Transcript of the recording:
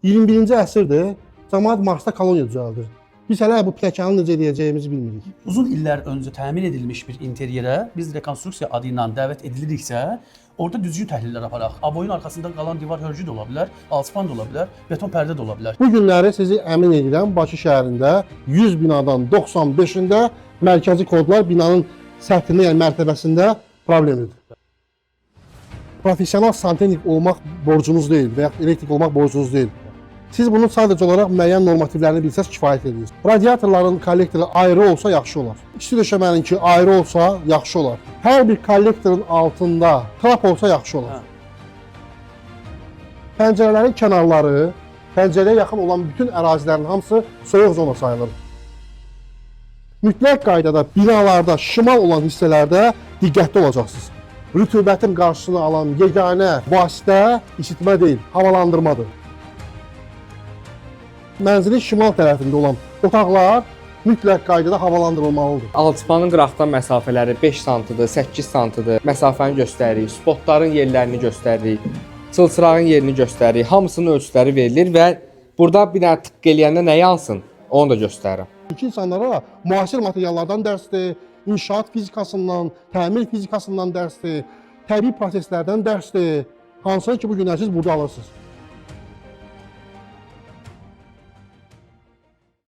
21-ci əsrdir, cəmaət Marsda koloniya düzəldir. Biz hələ bu pləkanı necə edəcəyimizi bilmirik. Uzun illər öncə təmin edilmiş bir interyerə biz rekonstruksiya adı ilə dəvət ediliriksə, orada düzgün təhlillər aparaq. Aboyun arxasında qalan divar hörgü də ola bilər, alçıpan da ola bilər, beton pərdə də ola bilər. Bu günləri sizi əmin edirəm, Bakı şəhərində 100 binadan 95-ində mərkəzi kodlar binanın səthində, yəni mərtəbəsində problemlidir. Profesional santexnik olmaq borcunuz deyil və ya elektrik olmaq borcunuz deyil. Siz bunun sadəcə olaraq müəyyən normativlərini bilsəz kifayət edir. Radiatorların kollektoru ayrı olsa yaxşı olar. İsti döşəməninki ayrı olsa yaxşı olar. Hər bir kollektorun altında trap olsa yaxşı olar. Pəncərələrin kənarları, pəncərəyə yaxın olan bütün ərazilərin hamısı soyuq zona sayılır. Mütləq qaydada binalarda şimal olan hissələrdə diqqətli olacaqsınız. Rütubətin qarşısını alan yeganə vasitə isitmə deyil, havalandırmadır. Mənzilin şimal tərəfində olan otaqlar mütləq qaydada havalandırılmalıdır. Alçıpanın qıraqdan məsafələri 5 sm-dır, 8 sm-dır. Məsafəni göstəririk, spotların yerlərini göstəririk, çılçırağın yerini göstəririk. Hamısının ölçüləri verilir və burada bir dənə tıqqı eləyəndə nə yansın, onu da göstərirəm. İnsanlara müasir materiallardan dərsdir, inşaat fizikasından, təmir fizikasından dərsdir, təbii proseslərdən dərsdir. Hansını ki, bu günlər siz burada alırsınız.